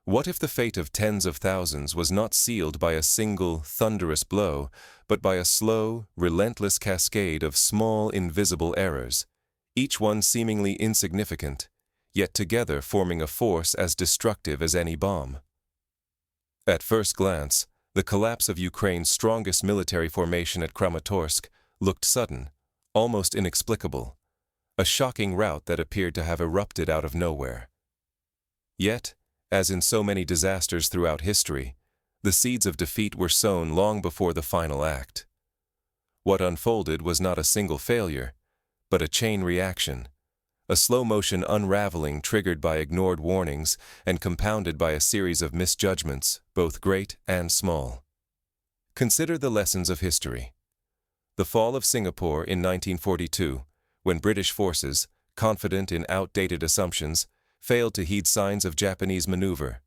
What if the fate of tens of thousands was not sealed by a single, thunderous blow, but by a slow, relentless cascade of small, invisible errors, each one seemingly insignificant, yet together forming a force as destructive as any bomb? At first glance, the collapse of Ukraine's strongest military formation at Kramatorsk looked sudden, almost inexplicable, a shocking rout that appeared to have erupted out of nowhere. Yet, as in so many disasters throughout history, the seeds of defeat were sown long before the final act. What unfolded was not a single failure, but a chain reaction, a slow-motion unraveling triggered by ignored warnings and compounded by a series of misjudgments, both great and small. Consider the lessons of history. The fall of Singapore in 1942, when British forces, confident in outdated assumptions, failed to heed signs of Japanese maneuver,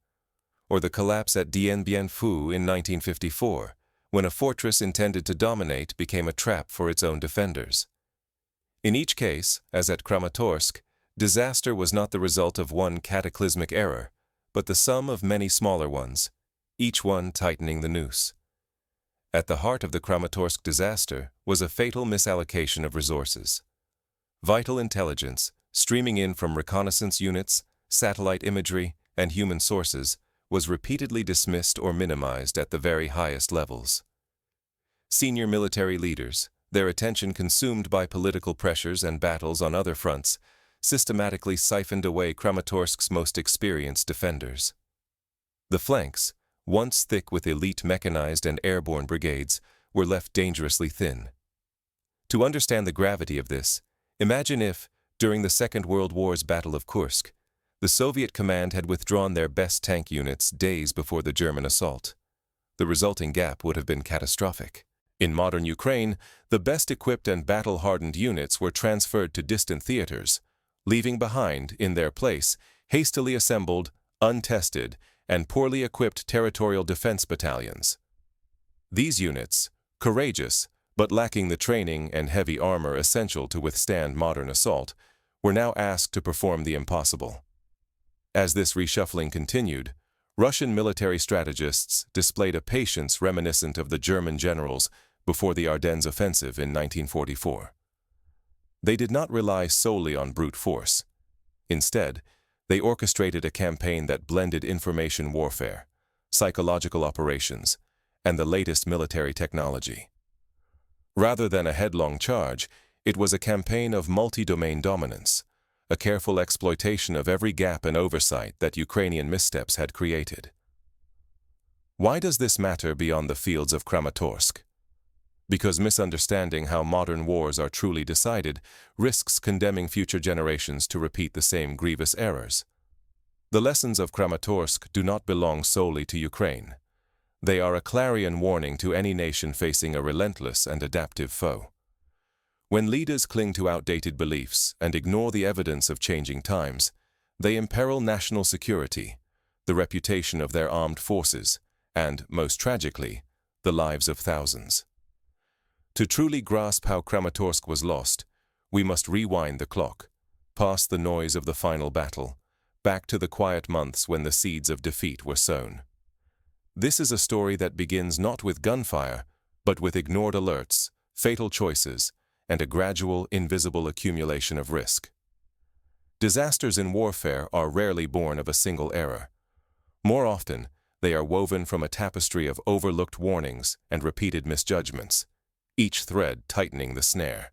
or the collapse at Dien Bien Phu in 1954, when a fortress intended to dominate became a trap for its own defenders. In each case, as at Kramatorsk, disaster was not the result of one cataclysmic error, but the sum of many smaller ones, each one tightening the noose. At the heart of the Kramatorsk disaster was a fatal misallocation of resources. Vital intelligence, streaming in from reconnaissance units, satellite imagery, and human sources, was repeatedly dismissed or minimized at the very highest levels. Senior military leaders, their attention consumed by political pressures and battles on other fronts, systematically siphoned away Kramatorsk's most experienced defenders. The flanks, once thick with elite mechanized and airborne brigades, were left dangerously thin. To understand the gravity of this, imagine if, during the Second World War's Battle of Kursk, the Soviet command had withdrawn their best tank units days before the German assault. The resulting gap would have been catastrophic. In modern Ukraine, the best-equipped and battle-hardened units were transferred to distant theaters, leaving behind, in their place, hastily assembled, untested, and poorly equipped territorial defense battalions. These units, courageous, but lacking the training and heavy armor essential to withstand modern assault, were now asked to perform the impossible. As this reshuffling continued, Russian military strategists displayed a patience reminiscent of the German generals before the Ardennes offensive in 1944. They did not rely solely on brute force. Instead, they orchestrated a campaign that blended information warfare, psychological operations, and the latest military technology. Rather than a headlong charge, it was a campaign of multi-domain dominance, a careful exploitation of every gap and oversight that Ukrainian missteps had created. Why does this matter beyond the fields of Kramatorsk? Because misunderstanding how modern wars are truly decided risks condemning future generations to repeat the same grievous errors. The lessons of Kramatorsk do not belong solely to Ukraine. They are a clarion warning to any nation facing a relentless and adaptive foe. When leaders cling to outdated beliefs and ignore the evidence of changing times, they imperil national security, the reputation of their armed forces, and, most tragically, the lives of thousands. To truly grasp how Kramatorsk was lost, we must rewind the clock, past the noise of the final battle, back to the quiet months when the seeds of defeat were sown. This is a story that begins not with gunfire, but with ignored alerts, fatal choices, and a gradual, invisible accumulation of risk. Disasters in warfare are rarely born of a single error. More often, they are woven from a tapestry of overlooked warnings and repeated misjudgments, each thread tightening the snare.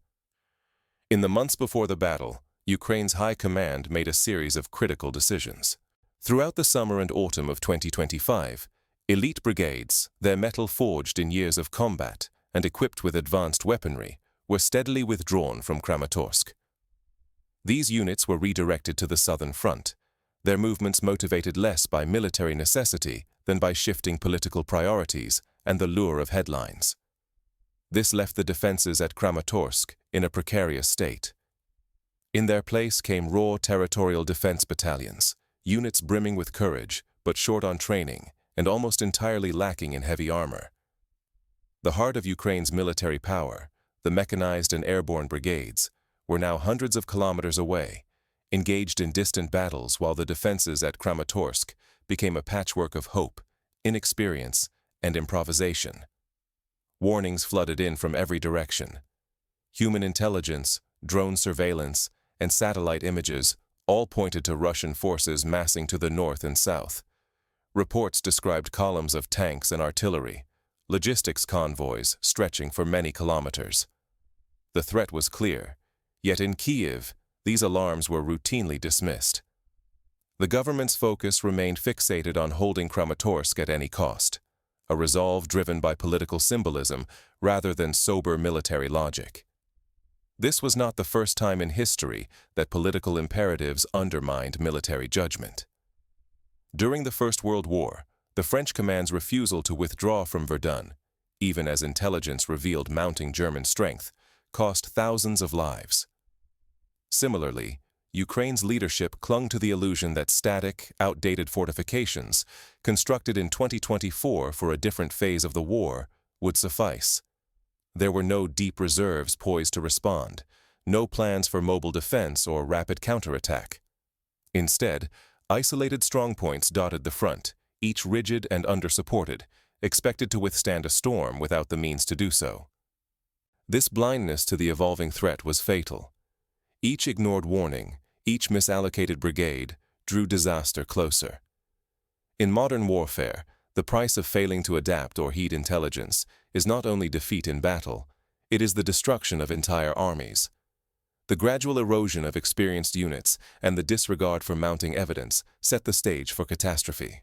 In the months before the battle, Ukraine's high command made a series of critical decisions. Throughout the summer and autumn of 2025, elite brigades, their mettle forged in years of combat and equipped with advanced weaponry, were steadily withdrawn from Kramatorsk. These units were redirected to the southern front, their movements motivated less by military necessity than by shifting political priorities and the lure of headlines. This left the defenses at Kramatorsk in a precarious state. In their place came raw territorial defense battalions, units brimming with courage but short on training and almost entirely lacking in heavy armor. The heart of Ukraine's military power, the mechanized and airborne brigades, were now hundreds of kilometers away, engaged in distant battles while the defenses at Kramatorsk became a patchwork of hope, inexperience, and improvisation. Warnings flooded in from every direction. Human intelligence, drone surveillance, and satellite images all pointed to Russian forces massing to the north and south. Reports described columns of tanks and artillery, logistics convoys stretching for many kilometers. The threat was clear, yet in Kyiv, these alarms were routinely dismissed. The government's focus remained fixated on holding Kramatorsk at any cost, a resolve driven by political symbolism rather than sober military logic. This was not the first time in history that political imperatives undermined military judgment. During the First World War, the French command's refusal to withdraw from Verdun, even as intelligence revealed mounting German strength, cost thousands of lives. Similarly, Ukraine's leadership clung to the illusion that static, outdated fortifications, constructed in 2024 for a different phase of the war, would suffice. There were no deep reserves poised to respond, no plans for mobile defense or rapid counterattack. Instead, isolated strongpoints dotted the front, each rigid and undersupported, expected to withstand a storm without the means to do so. This blindness to the evolving threat was fatal. Each ignored warning, each misallocated brigade, drew disaster closer. In modern warfare, the price of failing to adapt or heed intelligence is not only defeat in battle, it is the destruction of entire armies. The gradual erosion of experienced units and the disregard for mounting evidence set the stage for catastrophe.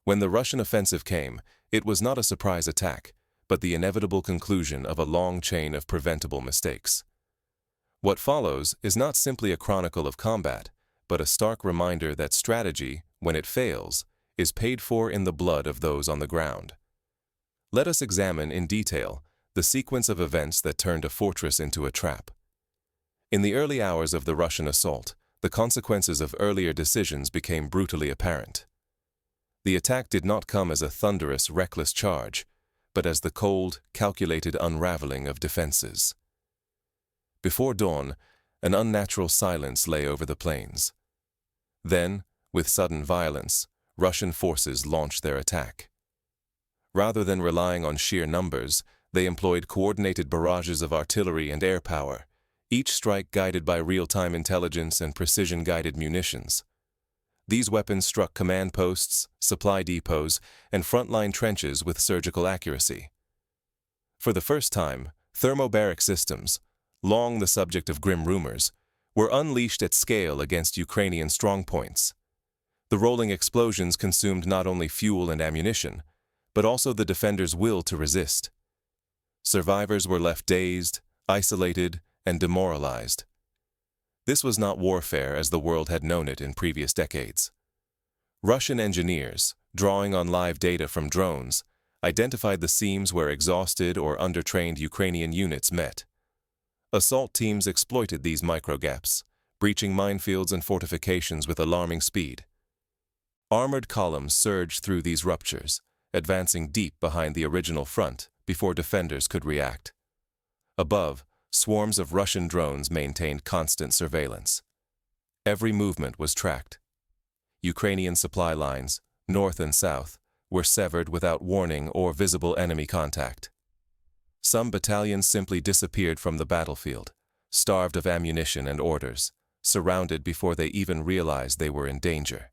When the Russian offensive came, it was not a surprise attack, but the inevitable conclusion of a long chain of preventable mistakes. What follows is not simply a chronicle of combat, but a stark reminder that strategy, when it fails, is paid for in the blood of those on the ground. Let us examine in detail the sequence of events that turned a fortress into a trap. In the early hours of the Russian assault, the consequences of earlier decisions became brutally apparent. The attack did not come as a thunderous, reckless charge, but as the cold, calculated unraveling of defenses. Before dawn, an unnatural silence lay over the plains. Then, with sudden violence, Russian forces launched their attack. Rather than relying on sheer numbers, they employed coordinated barrages of artillery and air power, each strike guided by real-time intelligence and precision-guided munitions. These weapons struck command posts, supply depots, and frontline trenches with surgical accuracy. For the first time, thermobaric systems, long the subject of grim rumors, were unleashed at scale against Ukrainian strongpoints. The rolling explosions consumed not only fuel and ammunition, but also the defenders' will to resist. Survivors were left dazed, isolated, and demoralized. This was not warfare as the world had known it in previous decades. Russian engineers, drawing on live data from drones, identified the seams where exhausted or undertrained Ukrainian units met. Assault teams exploited these microgaps, breaching minefields and fortifications with alarming speed. Armored columns surged through these ruptures, advancing deep behind the original front before defenders could react. Above, swarms of Russian drones maintained constant surveillance. Every movement was tracked. Ukrainian supply lines, north and south, were severed without warning or visible enemy contact. Some battalions simply disappeared from the battlefield, starved of ammunition and orders, surrounded before they even realized they were in danger.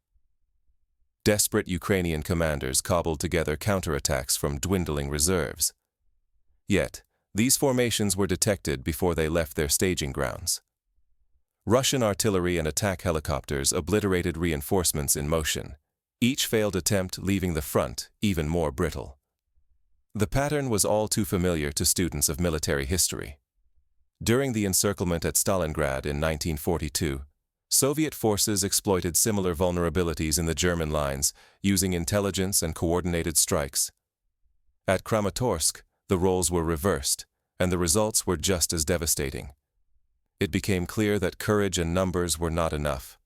Desperate Ukrainian commanders cobbled together counterattacks from dwindling reserves. Yet, these formations were detected before they left their staging grounds. Russian artillery and attack helicopters obliterated reinforcements in motion, each failed attempt leaving the front even more brittle. The pattern was all too familiar to students of military history. During the encirclement at Stalingrad in 1942, Soviet forces exploited similar vulnerabilities in the German lines using intelligence and coordinated strikes. At Kramatorsk, the roles were reversed, and the results were just as devastating. It became clear that courage and numbers were not enough.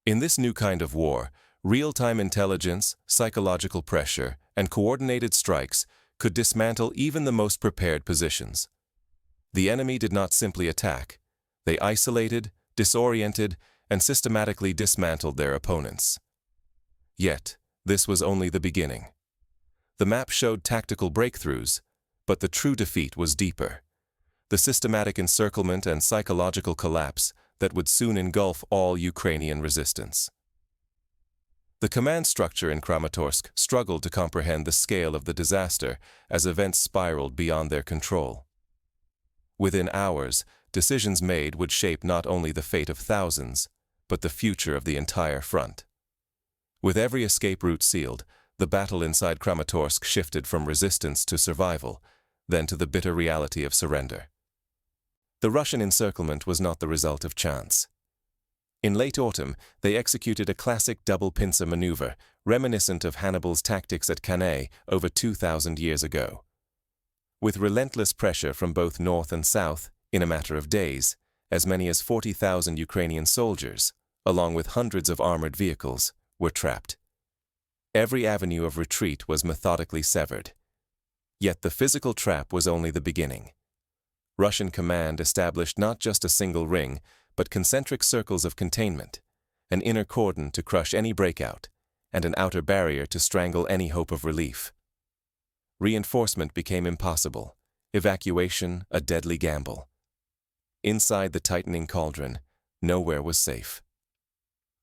In this new kind of war, real-time intelligence, psychological pressure, and coordinated strikes could dismantle even the most prepared positions. The enemy did not simply attack. They isolated, disoriented, and systematically dismantled their opponents. Yet, this was only the beginning. The map showed tactical breakthroughs, but the true defeat was deeper. The systematic encirclement and psychological collapse that would soon engulf all Ukrainian resistance. The command structure in Kramatorsk struggled to comprehend the scale of the disaster as events spiraled beyond their control. Within hours, decisions made would shape not only the fate of thousands, but the future of the entire front. With every escape route sealed, the battle inside Kramatorsk shifted from resistance to survival, then to the bitter reality of surrender. The Russian encirclement was not the result of chance. In late autumn, they executed a classic double pincer maneuver, reminiscent of Hannibal's tactics at Cannae over 2,000 years ago. With relentless pressure from both north and south, in a matter of days, as many as 40,000 Ukrainian soldiers, along with hundreds of armored vehicles, were trapped. Every avenue of retreat was methodically severed. Yet the physical trap was only the beginning. Russian command established not just a single ring, but concentric circles of containment, an inner cordon to crush any breakout, and an outer barrier to strangle any hope of relief. Reinforcement became impossible, evacuation a deadly gamble. Inside the tightening cauldron, nowhere was safe.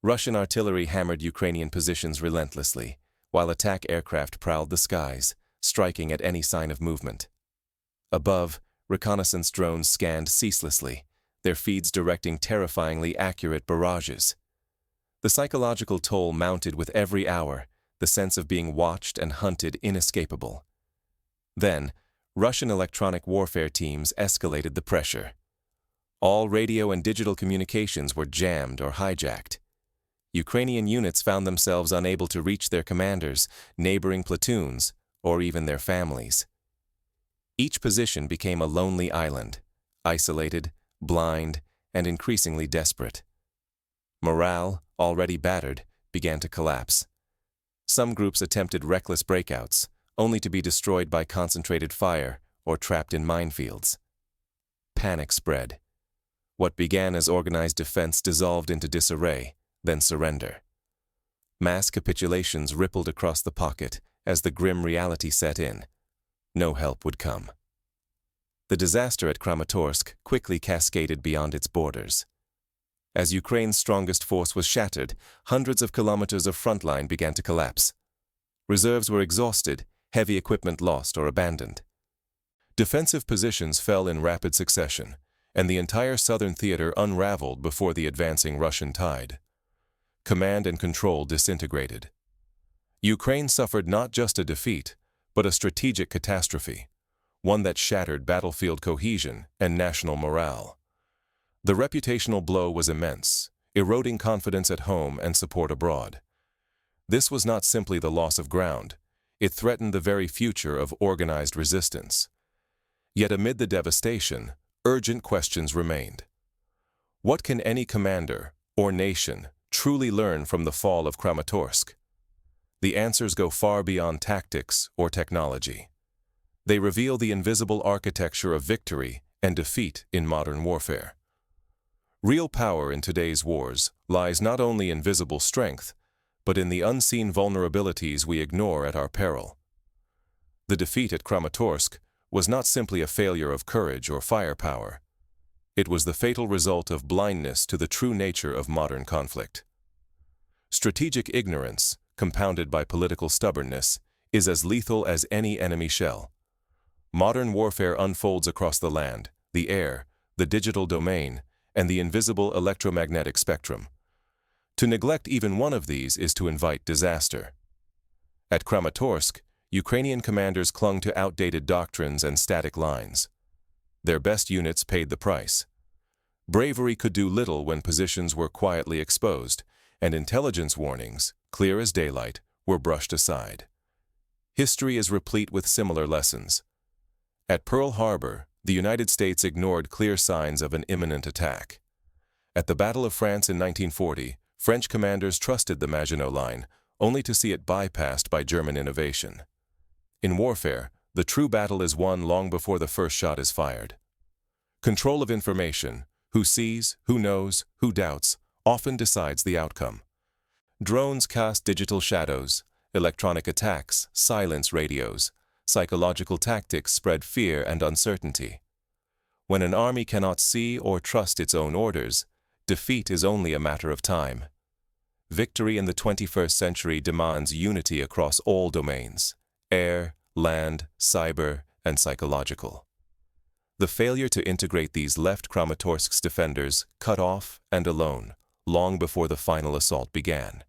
Russian artillery hammered Ukrainian positions relentlessly, while attack aircraft prowled the skies, striking at any sign of movement. Above, reconnaissance drones scanned ceaselessly, their feeds directing terrifyingly accurate barrages. The psychological toll mounted with every hour, the sense of being watched and hunted inescapable. Then, Russian electronic warfare teams escalated the pressure. All radio and digital communications were jammed or hijacked. Ukrainian units found themselves unable to reach their commanders, neighboring platoons, or even their families. Each position became a lonely island, isolated, blind, and increasingly desperate. Morale, already battered, began to collapse. Some groups attempted reckless breakouts, only to be destroyed by concentrated fire or trapped in minefields. Panic spread. What began as organized defense dissolved into disarray, then surrender. Mass capitulations rippled across the pocket as the grim reality set in. No help would come. The disaster at Kramatorsk quickly cascaded beyond its borders. As Ukraine's strongest force was shattered, hundreds of kilometers of front line began to collapse. Reserves were exhausted, heavy equipment lost or abandoned. Defensive positions fell in rapid succession, and the entire southern theater unraveled before the advancing Russian tide. Command and control disintegrated. Ukraine suffered not just a defeat, but a strategic catastrophe, one that shattered battlefield cohesion and national morale. The reputational blow was immense, eroding confidence at home and support abroad. This was not simply the loss of ground, it threatened the very future of organized resistance. Yet amid the devastation, urgent questions remained. What can any commander or nation truly learn from the fall of Kramatorsk? The answers go far beyond tactics or technology. They reveal the invisible architecture of victory and defeat in modern warfare. Real power in today's wars lies not only in visible strength, but in the unseen vulnerabilities we ignore at our peril. The defeat at Kramatorsk was not simply a failure of courage or firepower. It was the fatal result of blindness to the true nature of modern conflict. Strategic ignorance, compounded by political stubbornness, is as lethal as any enemy shell. Modern warfare unfolds across the land, the air, the digital domain, and the invisible electromagnetic spectrum. To neglect even one of these is to invite disaster. At Kramatorsk, Ukrainian commanders clung to outdated doctrines and static lines. Their best units paid the price. Bravery could do little when positions were quietly exposed, and intelligence warnings, clear as daylight, were brushed aside. History is replete with similar lessons. At Pearl Harbor, the United States ignored clear signs of an imminent attack. At the Battle of France in 1940, French commanders trusted the Maginot Line, only to see it bypassed by German innovation. In warfare, the true battle is won long before the first shot is fired. Control of information, who sees, who knows, who doubts, often decides the outcome. Drones cast digital shadows, electronic attacks silence radios, psychological tactics spread fear and uncertainty. When an army cannot see or trust its own orders, defeat is only a matter of time. Victory in the 21st century demands unity across all domains: air, land, cyber, and psychological. The failure to integrate these left Kramatorsk's defenders cut off and alone, long before the final assault began.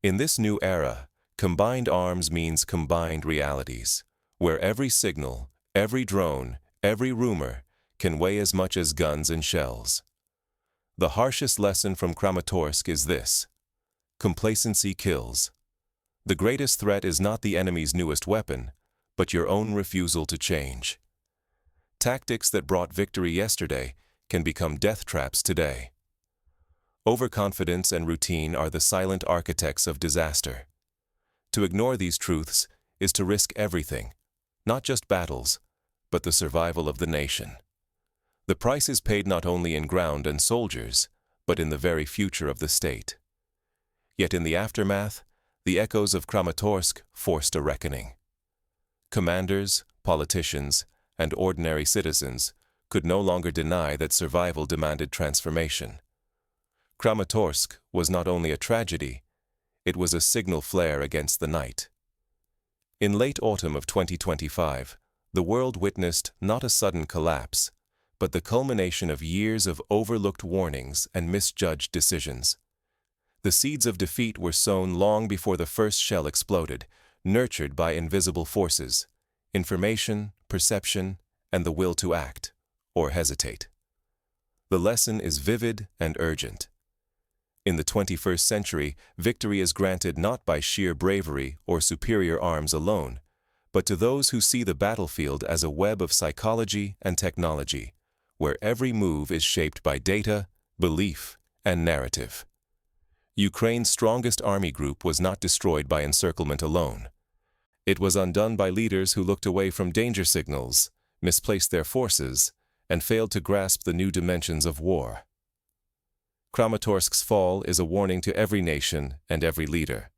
In this new era, combined arms means combined realities, where every signal, every drone, every rumor can weigh as much as guns and shells. The harshest lesson from Kramatorsk is this: complacency kills. The greatest threat is not the enemy's newest weapon, but your own refusal to change. Tactics that brought victory yesterday can become death traps today. Overconfidence and routine are the silent architects of disaster. To ignore these truths is to risk everything, not just battles, but the survival of the nation. The price is paid not only in ground and soldiers, but in the very future of the state. Yet in the aftermath, the echoes of Kramatorsk forced a reckoning. Commanders, politicians, and ordinary citizens could no longer deny that survival demanded transformation. Kramatorsk was not only a tragedy, it was a signal flare against the night. In late autumn of 2025, the world witnessed not a sudden collapse, but the culmination of years of overlooked warnings and misjudged decisions. The seeds of defeat were sown long before the first shell exploded, nurtured by invisible forces: information, perception, and the will to act, or hesitate. The lesson is vivid and urgent. In the 21st century, victory is granted not by sheer bravery or superior arms alone, but to those who see the battlefield as a web of psychology and technology, where every move is shaped by data, belief, and narrative. Ukraine's strongest army group was not destroyed by encirclement alone. It was undone by leaders who looked away from danger signals, misplaced their forces, and failed to grasp the new dimensions of war. Kramatorsk's fall is a warning to every nation and every leader.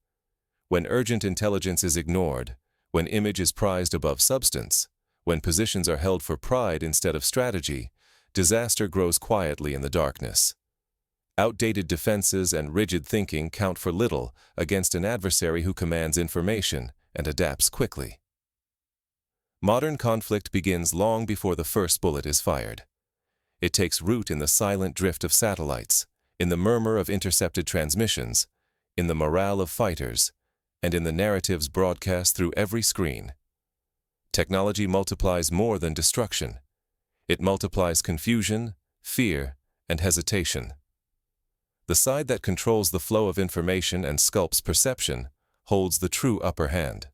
When urgent intelligence is ignored, when image is prized above substance, when positions are held for pride instead of strategy, disaster grows quietly in the darkness. Outdated defenses and rigid thinking count for little against an adversary who commands information and adapts quickly. Modern conflict begins long before the first bullet is fired. It takes root in the silent drift of satellites, in the murmur of intercepted transmissions, in the morale of fighters, and in the narratives broadcast through every screen. Technology multiplies more than destruction. It multiplies confusion, fear, and hesitation. The side that controls the flow of information and sculpts perception holds the true upper hand.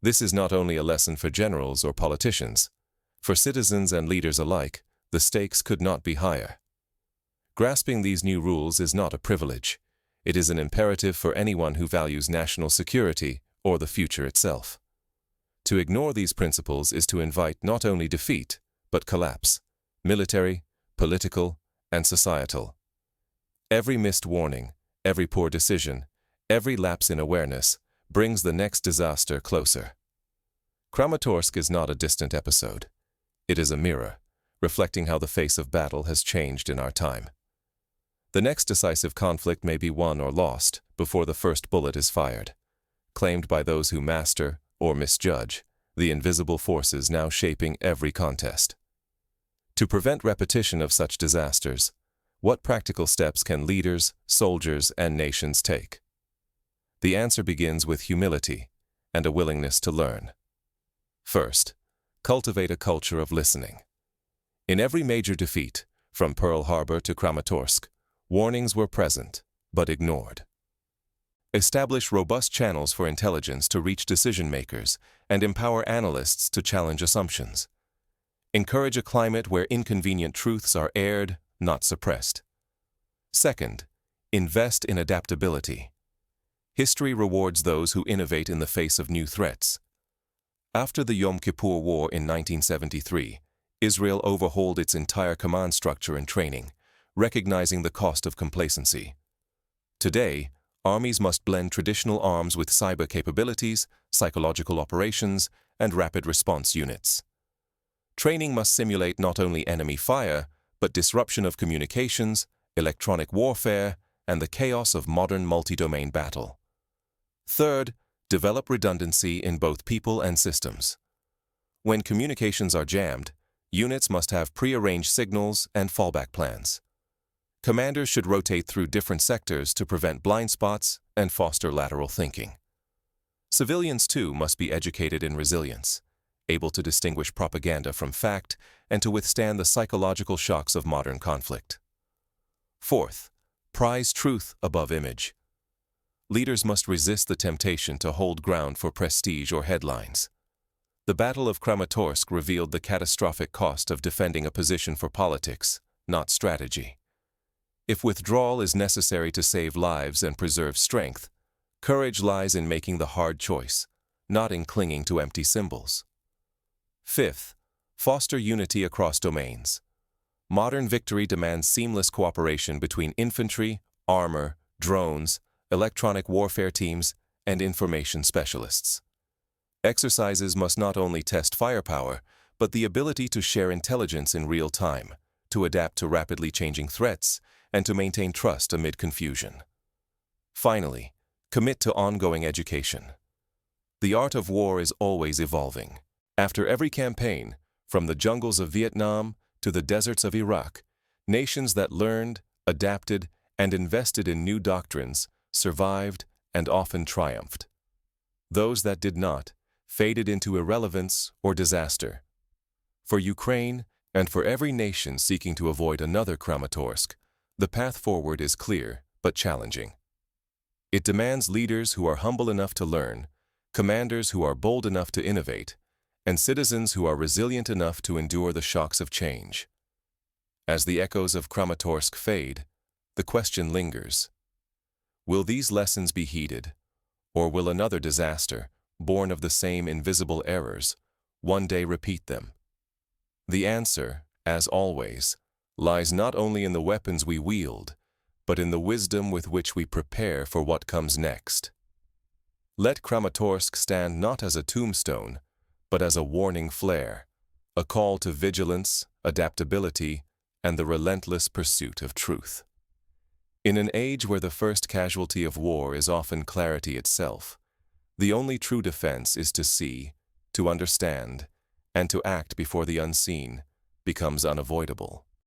This is not only a lesson for generals or politicians. For citizens and leaders alike, the stakes could not be higher. Grasping these new rules is not a privilege. It is an imperative for anyone who values national security or the future itself. To ignore these principles is to invite not only defeat, but collapse, military, political, and societal. Every missed warning, every poor decision, every lapse in awareness brings the next disaster closer. Kramatorsk is not a distant episode. It is a mirror, reflecting how the face of battle has changed in our time. The next decisive conflict may be won or lost before the first bullet is fired, claimed by those who master or misjudge the invisible forces now shaping every contest. To prevent repetition of such disasters, what practical steps can leaders, soldiers, and nations take? The answer begins with humility and a willingness to learn. First, cultivate a culture of listening. In every major defeat, from Pearl Harbor to Kramatorsk, warnings were present, but ignored. Establish robust channels for intelligence to reach decision-makers and empower analysts to challenge assumptions. Encourage a climate where inconvenient truths are aired, not suppressed. Second, invest in adaptability. History rewards those who innovate in the face of new threats. After the Yom Kippur War in 1973, Israel overhauled its entire command structure and training, recognizing the cost of complacency. Today, armies must blend traditional arms with cyber capabilities, psychological operations, and rapid response units. Training must simulate not only enemy fire, but disruption of communications, electronic warfare, and the chaos of modern multi-domain battle. Third, develop redundancy in both people and systems. When communications are jammed, units must have pre-arranged signals and fallback plans. Commanders should rotate through different sectors to prevent blind spots and foster lateral thinking. Civilians, too, must be educated in resilience, able to distinguish propaganda from fact and to withstand the psychological shocks of modern conflict. Fourth, prize truth above image. Leaders must resist the temptation to hold ground for prestige or headlines. The Battle of Kramatorsk revealed the catastrophic cost of defending a position for politics, not strategy. If withdrawal is necessary to save lives and preserve strength, courage lies in making the hard choice, not in clinging to empty symbols. Fifth, foster unity across domains. Modern victory demands seamless cooperation between infantry, armor, drones, electronic warfare teams, and information specialists. Exercises must not only test firepower, but the ability to share intelligence in real time, to adapt to rapidly changing threats, and to maintain trust amid confusion. Finally, commit to ongoing education. The art of war is always evolving. After every campaign, from the jungles of Vietnam to the deserts of Iraq, nations that learned, adapted, and invested in new doctrines survived and often triumphed. Those that did not faded into irrelevance or disaster. For Ukraine, and for every nation seeking to avoid another Kramatorsk, the path forward is clear but challenging. It demands leaders who are humble enough to learn, commanders who are bold enough to innovate, and citizens who are resilient enough to endure the shocks of change. As the echoes of Kramatorsk fade, the question lingers. Will these lessons be heeded, or will another disaster, born of the same invisible errors, one day repeat them? The answer, as always, lies not only in the weapons we wield, but in the wisdom with which we prepare for what comes next. Let Kramatorsk stand not as a tombstone, but as a warning flare, a call to vigilance, adaptability, and the relentless pursuit of truth. In an age where the first casualty of war is often clarity itself, the only true defense is to see, to understand, and to act before the unseen becomes unavoidable.